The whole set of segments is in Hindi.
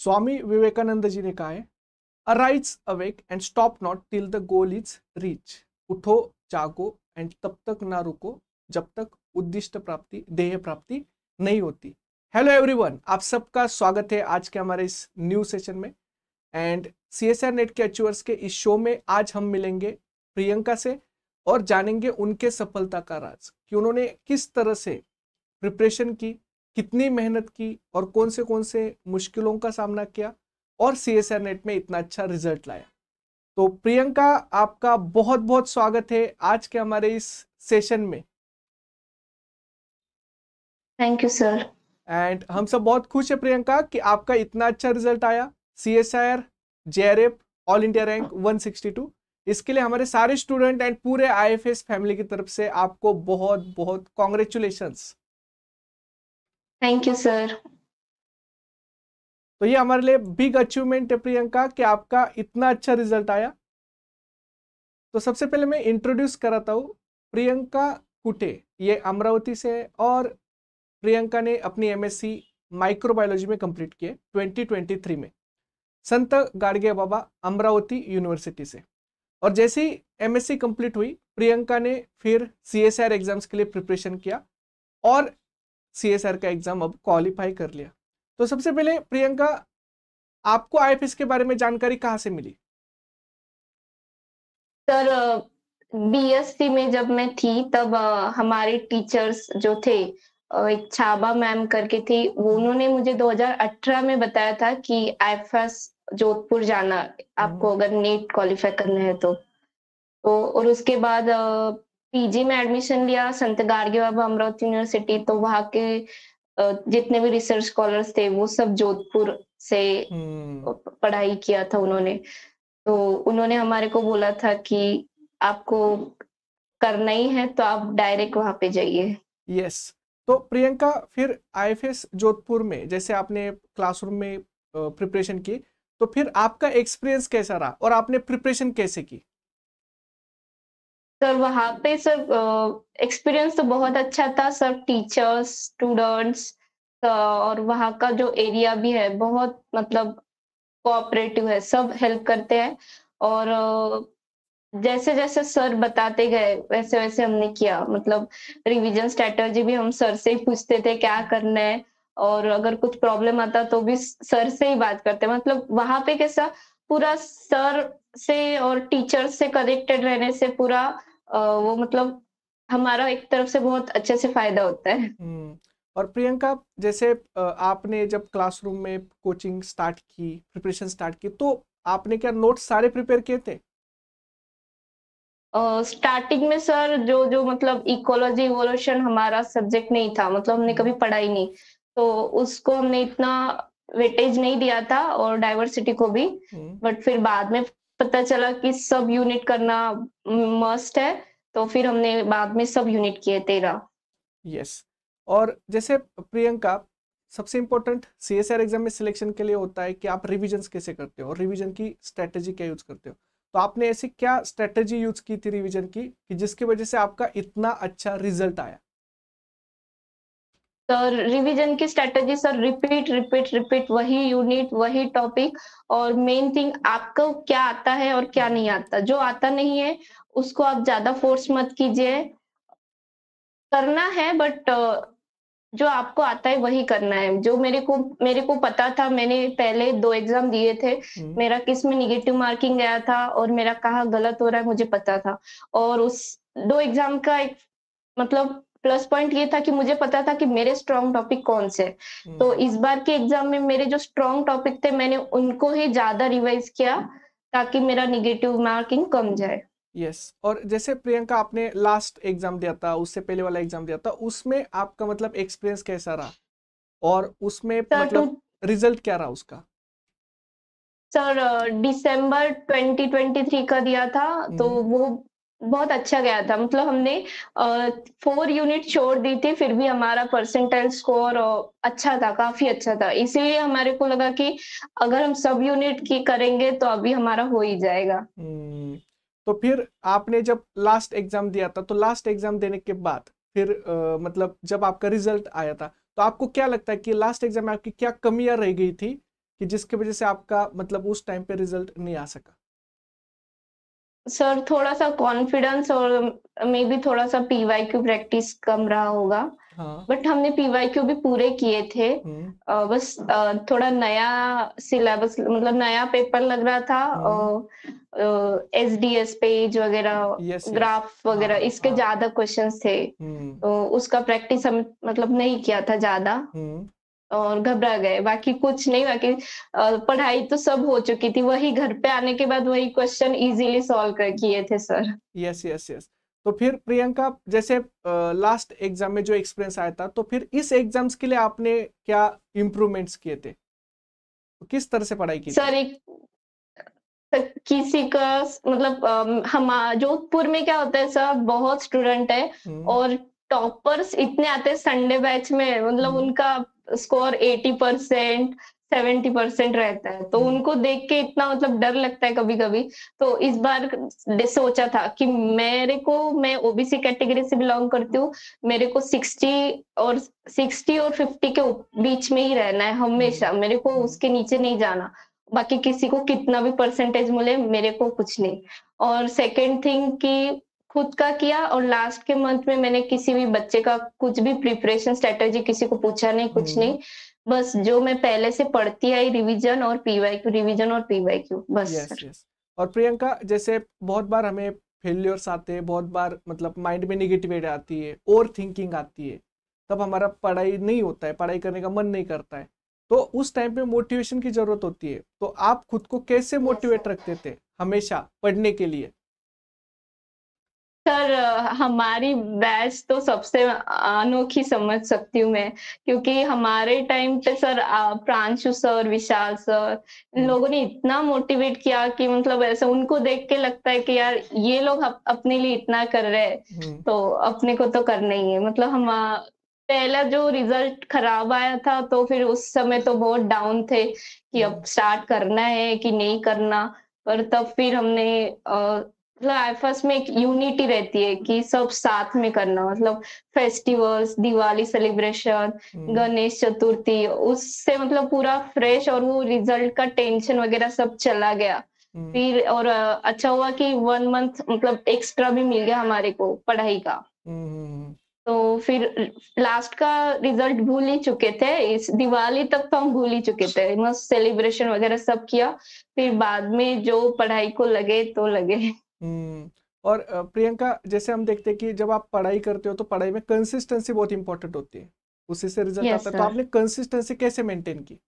स्वामी विवेकानंद जी ने कहा है, arise awake and stop not till the goal is reach. उठो, जागो एंड तब तक ना रुको जब तक उद्दिष्ट प्राप्ति, ध्येय प्राप्ति नहीं होती। हेलो एवरीवन, आप सबका स्वागत है आज के हमारे इस न्यू सेशन में। एंड CSR नेट के अचीवर्स के इस शो में आज हम मिलेंगे प्रियंका से और जानेंगे उनके सफलता का राज कि उन्होंने किस तरह से प्रिपरेशन की, कितनी मेहनत की और कौन से मुश्किलों का सामना किया और CSR नेट में इतना अच्छा रिजल्ट लाया। तो प्रियंका, आपका बहुत बहुत स्वागत है आज के हमारे इस सेशन में। Thank you sir. एंड हम सब बहुत खुश है प्रियंका कि आपका इतना अच्छा रिजल्ट आया, CSIR JRF all India rank 162। इसके लिए हमारे सारे स्टूडेंट एंड पूरे IFS फैमिली की तरफ से आपको बहुत बहुत कॉन्ग्रेचुलेशंस। Thank you sir. तो ये हमारे लिए बिग अचीवमेंट है प्रियंका कि आपका इतना अच्छा रिजल्ट आया। तो सबसे पहले मैं इंट्रोड्यूस कराता हूँ, प्रियंका कुटे ये अमरावती से है और प्रियंका ने अपनी MSc माइक्रोबायोलॉजी में कंप्लीट किए 2023 में संत गाडगे बाबा अमरावती यूनिवर्सिटी से। और जैसे ही MSc कंप्लीट हुई, प्रियंका ने फिर CSR एग्जाम्स के लिए प्रिपरेशन किया और CSR का एग्जाम अब क्वालिफाई कर लिया। तो सबसे पहले प्रियंका, आपको IFS के बारे में जानकारी कहाँ से मिली? सर BSc में जब मैं थी तब हमारे टीचर्स जो थे, एक छाबा मैम करके थी, वो उन्होंने मुझे 2018 में बताया था कि IFS जोधपुर जाना आपको अगर नेट क्वालिफाई करना है तो और उसके बाद PG में एडमिशन लिया संत गाडगे बाबा अमरावती यूनिवर्सिटी। तो वहाँ के जितने भी रिसर्च स्कॉलर्स थे वो सब जोधपुर से पढ़ाई किया था उन्होंने। तो उन्होंने हमारे को बोला था कि आपको करना ही है तो आप डायरेक्ट वहां पे जाइए। यस। तो प्रियंका, फिर IFS जोधपुर में जैसे आपने क्लासरूम में प्रिपरेशन की, तो फिर आपका एक्सपीरियंस कैसा रहा और आपने प्रिपरेशन कैसे की? सर वहां पे सर एक्सपीरियंस तो बहुत अच्छा था सर। टीचर्स, स्टूडेंट्स और वहाँ का जो एरिया भी है बहुत मतलब कोऑपरेटिव है, सब हेल्प करते हैं। और जैसे जैसे सर बताते गए वैसे वैसे हमने किया। मतलब रिवीजन स्ट्रेटजी भी हम सर से ही पूछते थे क्या करना है, और अगर कुछ प्रॉब्लम आता तो भी सर से ही बात करते। मतलब वहां पे कैसा पूरा सर से और टीचर से कनेक्टेड रहने से पूरा वो मतलब हमारा एक तरफ से बहुत अच्छे से फायदा होता है। और प्रियंका, जैसे आपने जब क्लासरूम में कोचिंग स्टार्ट की, प्रिपरेशन स्टार्ट की, तो आपने क्या नोट्स सारे प्रिपेयर किए थे? स्टार्टिंग में सर जो जो मतलब इकोलॉजी इवोल्यूशन हमारा सब्जेक्ट नहीं था, मतलब हमने कभी पढ़ा ही नहीं, तो उसको हमने इतना वेटेज नहीं दिया था और डाइवर्सिटी को भी। बट फिर बाद में पता चला कि सब यूनिट करना मस्ट है, तो फिर हमने बाद में सब यूनिट किए 13। यस। और जैसे प्रियंका, सबसे इंपॉर्टेंट CSR एग्जाम में सिलेक्शन के लिए होता है कि आप रिविजन्स कैसे करते हो और रिवीजन की स्ट्रेटेजी क्या यूज करते हो। तो आपने ऐसी क्या स्ट्रेटेजी यूज की थी रिवीजन की कि जिसकी वजह से आपका इतना अच्छा रिजल्ट आया? सर रिवीजन की strategy sir repeat repeat repeat, वही यूनिट वही टॉपिक। और मेन थिंग आपको क्या आता है और क्या नहीं आता। जो आता नहीं है उसको आप ज्यादा फोर्स मत कीजिए, करना है बट जो आपको आता है वही करना है। जो मेरे को पता था, मैंने पहले 2 एग्जाम दिए थे, मेरा किस में नेगेटिव मार्किंग गया था और मेरा कहाँ गलत हो रहा है मुझे पता था। और उस 2 एग्जाम का एक मतलब प्लस पॉइंट ये था कि मुझे पता था कि मेरे स्ट्रॉन्ग टॉपिक कौन से। तो इस बार के एग्जाम में मेरे जो स्ट्रॉन्ग टॉपिक थे मैंने उनको ही ज्यादा रिवाइज किया ताकि मेरा नेगेटिव मार्किंग कम जाए। यस। और जैसे प्रियंका, आपने लास्ट एग्जाम दिया था, उससे पहले वाला एग्जाम दिया था, उसमें आपका मतलब एक्सपीरियंस कैसा रहा और उसमें सर मतलब रिजल्ट क्या रहा उसका? सर दिसंबर 2023 का दिया था, तो वो बहुत अच्छा गया था। मतलब हमने 4 यूनिट छोड़ दी थी, फिर भी हमारा परसेंटाइल स्कोर अच्छा था, काफी अच्छा था। इसीलिए हमारे को लगा कि अगर हम सब यूनिट की करेंगे तो अभी हमारा हो ही जाएगा। तो फिर आपने जब लास्ट एग्जाम दिया था, तो लास्ट एग्जाम देने के बाद फिर मतलब जब आपका रिजल्ट आया था, तो आपको क्या लगता है कि लास्ट एग्जाम में आपकी क्या कमियां रह गई थी कि जिसकी वजह से आपका मतलब उस टाइम पे रिजल्ट नहीं आ सका? सर थोड़ा सा कॉन्फिडेंस और मे बी थोड़ा सा पीवाईक्यू प्रैक्टिस कम रहा होगा। हाँ। बट हमने पीवाईक्यू भी पूरे किए थे। हम्म। बस थोड़ा नया सिलेबस मतलब नया पेपर लग रहा था। हम्म। एसडीएस पेज वगैरह, यस यस। ग्राफ वगैरह, हाँ इसके हाँ। ज्यादा क्वेश्चंस थे। हम्म। तो उसका प्रैक्टिस हम मतलब नहीं किया था ज्यादा हम्म। और घबरा गए। बाकी कुछ नहीं, बाकी पढ़ाई तो सब हो चुकी थी। वही घर पे आने के बाद वही क्वेश्चन इजीली सॉल्व कर किए थे सर। Yes yes yes. तो फिर प्रियंका, जैसे लास्ट एग्जाम में जो एक्सपीरियंस आया था, तो फिर इस एग्जाम्स के लिए आपने क्या इम्प्रूवमेंट्स किए थे? तो किस तरह से पढ़ाई की थी? सर एक किसी का मतलब हम जोधपुर में क्या होता है सर, बहुत स्टूडेंट है हम्म। और टॉपर्स इतने आते हैं संडे बैच में, मतलब हम्म। उनका स्कोर 80%, 70% रहता है। तो हम्म। उनको देख के इतना मतलब डर लगता है कभी कभी। तो इस बार सोचा था कि मैं ओबीसी कैटेगरी से बिलोंग करती हूँ। मेरे को 60 और 50 के बीच में ही रहना है हम्म। हमेशा, मेरे को हम्म। उसके नीचे नहीं जाना। बाकी किसी को कितना भी परसेंटेज मिले, मेरे को कुछ नहीं। और सेकंड थिंग कि खुद का किया, और लास्ट के मंथ में मैंने किसी भी बच्चे का कुछ भी प्रिपरेशन स्ट्रेटेजी किसी को पूछा नहीं, कुछ हम्म। नहीं। बस जो मैं पहले से पढ़ती आई, रिवीजन और पीवाईक्यू, रिवीजन और पीवाईक्यू, बस यस सर। यस। और प्रियंका, जैसे बहुत बार हमें फेल्योर्स आते हैं, बहुत बार मतलब माइंड में निगेटिविटी आती है, ओवर थिंकिंग आती है, तब हमारा पढ़ाई नहीं होता है, पढ़ाई करने का मन नहीं करता है। तो उस टाइम पे मोटिवेशन की जरूरत होती है, तो आप खुद को कैसे यस मोटिवेट सर। रखते थे हमेशा पढ़ने के लिए? सर हमारी बैच तो सबसे अनोखी समझ सकती हूँ मैं, क्योंकि हमारे टाइम पे सर प्रांशु सर, विशाल सर, इन हम्म। लोगों ने इतना मोटिवेट किया कि मतलब ऐसा उनको देख के लगता है कि यार ये लोग अपने लिए इतना कर रहे हैं, हम्म। तो अपने को तो करना ही है। मतलब हम पहला जो रिजल्ट खराब आया था तो फिर उस समय तो बहुत डाउन थे कि अब हम्म। स्टार्ट करना है कि नहीं करना। पर तब फिर हमने मतलब आईफस में एक यूनिटी रहती है कि सब साथ में करना, मतलब फेस्टिवल्स, दिवाली सेलिब्रेशन, हम्म। गणेश चतुर्थी, उससे मतलब पूरा फ्रेश और वो रिजल्ट का टेंशन वगैरह सब चला गया। हम्म। फिर और अच्छा हुआ कि 1 मंथ मतलब एक्स्ट्रा भी मिल गया हमारे को पढ़ाई का। हम्म। तो फिर लास्ट का रिजल्ट भूल ही चुके थे, इस दिवाली तक तो हम भूल ही चुके थे, मस्त सेलिब्रेशन वगैरह सब किया। फिर बाद में जो पढ़ाई को लगे तो लगे। हम्म। और प्रियंका, जैसे हम देखते हैं कि जब आप पढ़ाई करते हो तो पढ़ाई में कंसिस्टेंसी बहुत इंपॉर्टेंट होती है, उसी से रिजल्ट आता यस है। तो सर। आपने कंसिस्टेंसी कैसे मेंटेन की?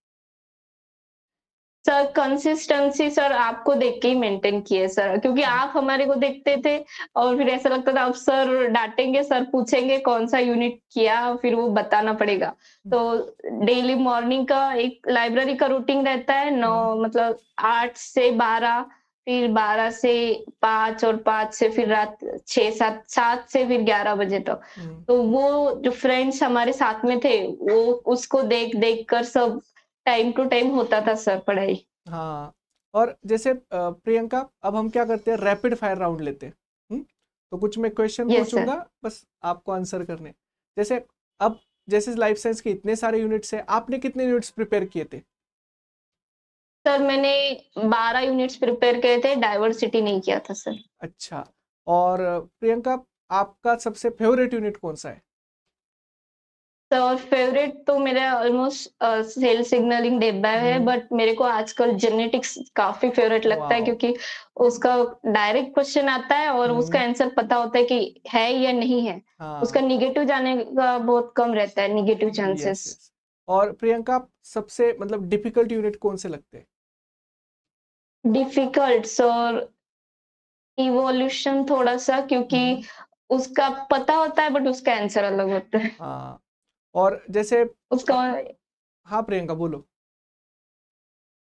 सर कंसिस्टेंसी सर आपको देख के ही मेंटेन किए सर, क्योंकि हम्म। आप हमारे को देखते थे और फिर ऐसा लगता था अब सर डांटेंगे, सर पूछेंगे कौन सा यूनिट किया, फिर वो बताना पड़ेगा। तो डेली मॉर्निंग का एक लाइब्रेरी का रूटीन रहता है, नौ हम्म। मतलब 8 से 12, फिर 12 से 5 और 5 से फिर रात 6-7, 7 से फिर 11 बजे तक। हम्म। तो वो जो फ्रेंड्स हमारे साथ में थे, वो उसको देख देख कर सब टाइम टू टाइम होता था सर पढ़ाई। हाँ। और जैसे प्रियंका, अब हम क्या करते हैं, रैपिड फायर राउंड लेते हैं। तो कुछ मैं क्वेश्चन यस सर। पूछूंगा, बस आपको आंसर करने। जैसे अब, जैसे लाइफ साइंस के इतने सारे यूनिट्स हैं, आपने कितने यूनिट्स प्रिपेयर किए थे? सर मैंने 12 यूनिट्स प्रिपेयर किए थे, डाइवर्सिटी नहीं किया था सर। अच्छा। और प्रियंका, आपका सबसे फेवरेट यूनिट कौन सा है? तो फेवरेट तो मेरा ऑलमोस्ट सेल सिग्नलिंग डिब्बा है, हम्म। बट मेरे को आजकल जेनेटिक्स काफी फेवरेट लगता है, वाओ। क्योंकि उसका डायरेक्ट क्वेश्चन आता है और उसका हम्म। आंसर पता होता है कि है या नहीं है। उसका हाँ। निगेटिव जाने का बहुत कम रहता है, निगेटिव यस चांसेस। यस। और प्रियंका, सबसे मतलब डिफिकल्ट यूनिट कौन से लगते हैं? डिफिकल्ट और इवोल्यूशन थोड़ा सा, क्योंकि हम्म। उसका पता होता है बट उसका आंसर अलग होता है। हाँ। और जैसे उसका हाँ प्रियंका, बोलो।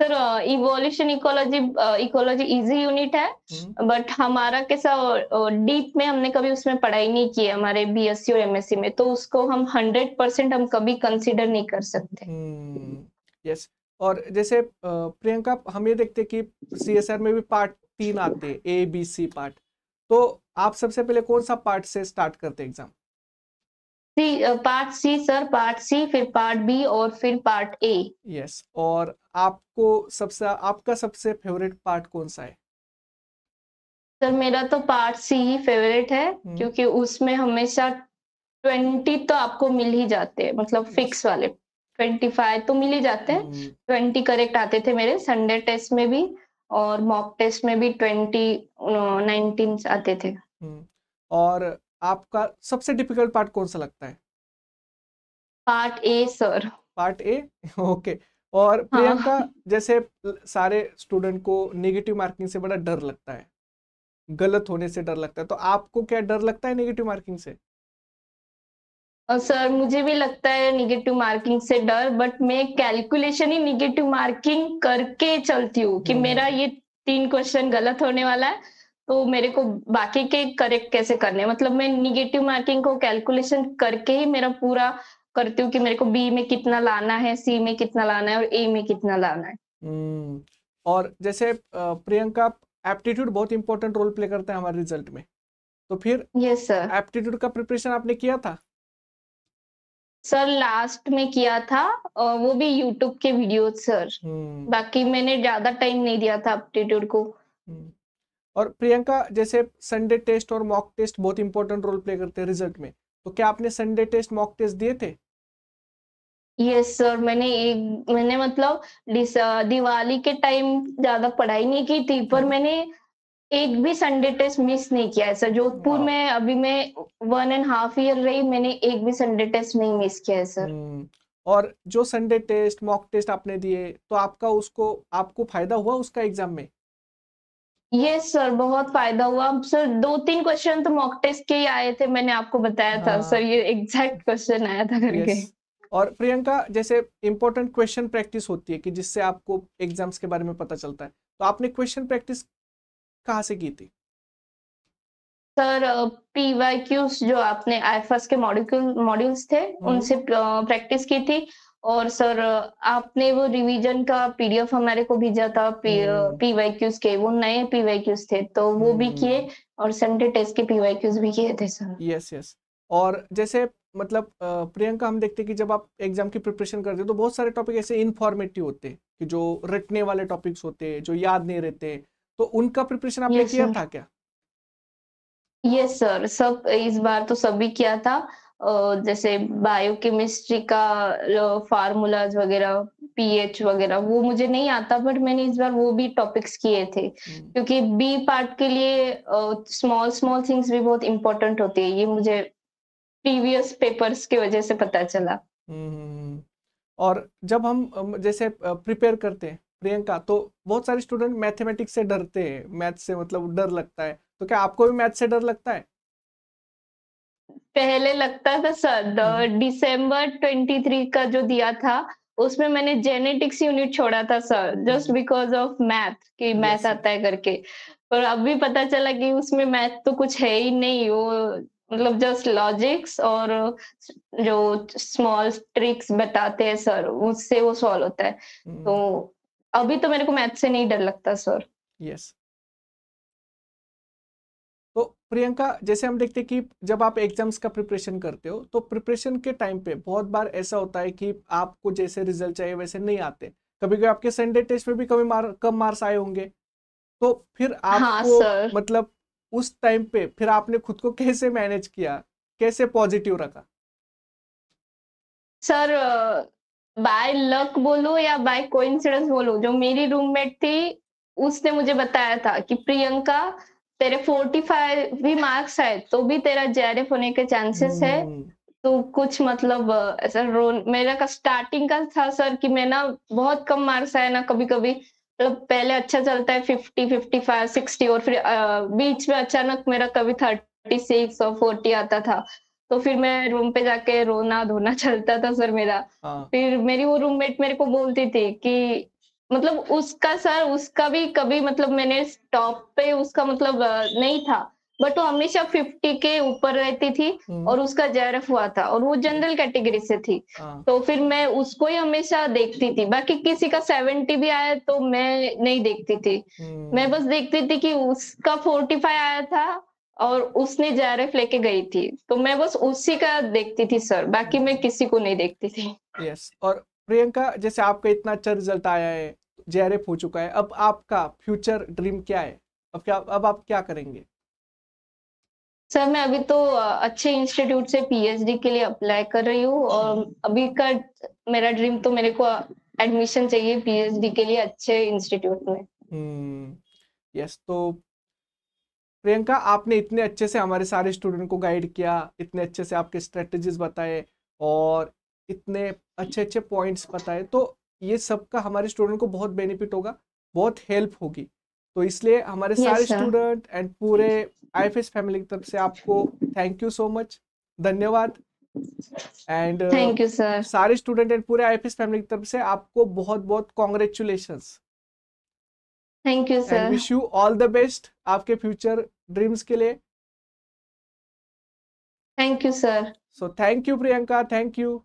Sir evolution, ecology, ecology easy unit है, हम्म। बट हमारा कैसा डीप में हमने कभी उसमें पढ़ाई नहीं की है हमारे बीएससी और एमएससी में, तो उसको हम 100% हम कभी कंसीडर नहीं कर सकते। यस। और जैसे प्रियंका, हम ये देखते हैं कि सीएसआर में भी पार्ट 3 आते हैं, ए बी सी पार्ट। तो आप सबसे पहले कौन सा पार्ट से स्टार्ट करते हैं exam? Part C sir, part C, फिर पार्ट बी और फिर पार्ट ए। यस। और आपका सबसे फेवरेट पार्ट कौन सा है? सर मेरा तो पार्ट सी ही फेवरेट है, क्योंकि उसमें हमेशा 20 तो आपको मिल ही जाते हैं, मतलब फिक्स वाले 25 तो मिल ही जाते हैं। 20 करेक्ट आते थे मेरे संडे टेस्ट में भी, और मॉक टेस्ट में भी 19 आते थे। और आपका सबसे डिफिकल्ट पार्ट कौन सा लगता है? Part A sir. Part A. Okay. और हाँ। प्रियंका, जैसे सारे स्टूडेंट को नेगेटिव मार्किंग से बड़ा डर लगता है, गलत होने से डर लगता है, तो आपको क्या डर लगता है नेगेटिव मार्किंग से? और सर मुझे भी लगता है निगेटिव मार्किंग से डर, बट मैं कैलकुलेशन ही निगेटिव मार्किंग करके चलती हूँ कि मेरा ये 3 क्वेश्चन गलत होने वाला है, तो मेरे को बाकी के करेक्ट कैसे करने हैं। मतलब मैं निगेटिव मार्किंग को कैलकुलेशन करके ही मेरा पूरा करती हूँ कि मेरे को बी में कितना लाना है, सी में कितना लाना है और ए में कितना लाना है। और जैसे प्रियंका, एप्टीट्यूड बहुत इंपॉर्टेंट रोल प्ले करता है हमारे रिजल्ट में, तो फिर यस सर। एप्टीट्यूड का प्रिपरेशन आपने किया था? सर लास्ट में किया था, वो भी यूट्यूब के वीडियो सर। बाकी मैंने ज्यादा टाइम नहीं दिया था एप्टीट्यूड को। और प्रियंका, जैसे संडे टेस्ट और मॉक टेस्ट बहुत इंपॉर्टेंट रोल प्ले करते हैं रिजल्ट में, तो क्या आपने संडे टेस्ट मॉक टेस्ट दिए थे? यस सर, मैंने मतलब दिवाली के टाइम ज्यादा पढ़ाई नहीं की थी, पर मैंने एक भी संडे टेस्ट मिस नहीं किया है सर। जोधपुर वाह। में अभी मैं 1.5 ईयर रही, मैंने एक भी संडे टेस्ट नहीं मिस किया है सर। और जो संडे टेस्ट मॉक टेस्ट आपने दिए, तो आपको फायदा हुआ उसका एग्जाम में? यस सर, बहुत फायदा हुआ सर। 2-3 क्वेश्चन तो मॉक टेस्ट के ही आए थे, मैंने आपको बताया था सर, ये एग्जैक्ट क्वेश्चन आया था करके। यस। और प्रियंका, जैसे इंपॉर्टेंट क्वेश्चन प्रैक्टिस होती है कि जिससे आपको एग्जाम्स के बारे में पता चलता है, तो आपने क्वेश्चन प्रैक्टिस कहाँ से की थी? सर पीवाईक्यूज जो आपने आईफास के मॉड्यूल्स थे, उनसे प्रैक्टिस की थी। और सर आपने वो रिवीजन का पीडीएफ हमारे को भेजा था, पीवाईक्यूज के, वो नए पीवाईक्यूज थे, तो वो भी किए, और संडे टेस्ट के पीवाईक्यूज भी किए थे सर। Yes yes. और जैसे मतलब प्रियंका, हम देखते हैं कि जब आप एग्जाम की प्रिपरेशन करते हैं तो बहुत सारे टॉपिक ऐसे इनफॉर्मेटिव होते हैं कि जो रटने वाले टॉपिक्स होते हैं, जो याद नहीं रहते, तो उनका प्रिपरेशन आपने यस किया सर। था क्या? यस सर, सब इस बार तो सभी किया था। जैसे बायोकेमिस्ट्री का फार्मूलाज वगैरह, पीएच वगैरह, वो मुझे नहीं आता, बट मैंने इस बार वो भी टॉपिक्स किए थे, क्योंकि बी पार्ट के लिए स्मॉल स्मॉल थिंग्स भी बहुत इंपॉर्टेंट होती है, ये मुझे प्रीवियस पेपर्स की वजह से पता चला। और जब हम जैसे प्रिपेयर करते हैं प्रियंका, तो बहुत सारे स्टूडेंट मैथमेटिक्स से डरते हैं, मैथ से मतलब डर लगता है, तो क्या आपको भी मैथ से डर लगता है? पहले लगता था सर, दिसंबर 23 का जो दिया था, उसमें मैंने जेनेटिक्स यूनिट छोड़ा था sir, just because of math, कि मैथ आता है करके। पर अभी पता चला कि उसमें मैथ तो कुछ है ही नहीं, वो मतलब जस्ट लॉजिक्स और जो स्मॉल ट्रिक्स बताते हैं सर, उससे वो सॉल्व होता है। तो अभी तो मेरे को मैथ से नहीं डर लगता सर। यस। तो प्रियंका, जैसे हम देखते हैं कि जब आप एग्जाम्स का प्रिपरेशन करते हो, तो प्रिपरेशन के टाइम पे बहुत बार ऐसा होता है कि आपको जैसे रिजल्ट चाहिए वैसे नहीं आते, कभी कभी आपके संडे टेस्ट में भी कम मार्क्स आए होंगे, तो फिर हाँ आपको सर। मतलब उस टाइम पे फिर आपने खुद को कैसे मैनेज किया, कैसे पॉजिटिव रखा? सर बाय लक बोलो या बाय कोइंसिडेंस बोलो, जो मेरी रूममेट थी, उसने मुझे बताया था कि प्रियंका, तेरे 45 भी मार्क्स आए तो भी तेरा जेआरएफ होने के चांसेस है, तो कुछ मतलब ऐसा रो मेरा का स्टार्टिंग का था सर, कि मैं ना बहुत कम मार्क्स आए ना, कभी कभी मतलब पहले अच्छा चलता है 50 55 60, और फिर बीच में अचानक मेरा कभी 36 और 40 आता था, तो फिर मैं रूम पे जाके रोना धोना चलता था सर मेरा। फिर मेरी वो रूममेट मेरे को बोलती थी कि मतलब उसका सर, उसका भी कभी मतलब मैंने टॉप पे उसका मतलब नहीं था, बट वो हमेशा 50 के ऊपर रहती थी, और उसका जेआरएफ हुआ था, और वो जनरल कैटेगरी से थी। तो फिर मैं उसको ही हमेशा देखती थी, बाकी किसी का 70 भी आया तो मैं नहीं देखती थी। मैं बस देखती थी कि उसका 45 आया था, और उसने जेआरएफ लेके गई थी, तो मैं बस उसी का देखती थी सर, बाकी मैं किसी को नहीं देखती थी। यस। और प्रियंका, जैसे आपका इतना अच्छा रिजल्ट आया है, जेआरएफ हो चुका है, अब आपका फ्यूचर ड्रीम क्या है? अब आप क्या करेंगे? सर मैं अभी तो अच्छे इंस्टीट्यूट से पीएचडी के लिए अप्लाई कर रही हूँ, और अभी का मेरा ड्रीम तो मेरे को एडमिशन चाहिए पीएचडी के लिए अच्छे इंस्टीट्यूट में। यस। तो प्रियंका, आपने इतने अच्छे से हमारे सारे स्टूडेंट को गाइड किया, इतने अच्छे से आपके स्ट्रेटजीज बताए और इतने अच्छे अच्छे पॉइंट्स बताए, तो ये सब का हमारे स्टूडेंट को बहुत बेनिफिट होगा, बहुत हेल्प होगी। तो इसलिए हमारे सारे यस सर। स्टूडेंट एंड पूरे आईएफएस फैमिली की तरफ से आपको थैंक यू सो मच, धन्यवाद। And thank you sir. सारे स्टूडेंट एंड पूरे आईएफएस फैमिली की तरफ से आपको बहुत बहुत congratulations thank you and sir. Wish you all the best आपके फ्यूचर ड्रीम्स के लिए। Thank you sir. So thank you Priyanka, thank you.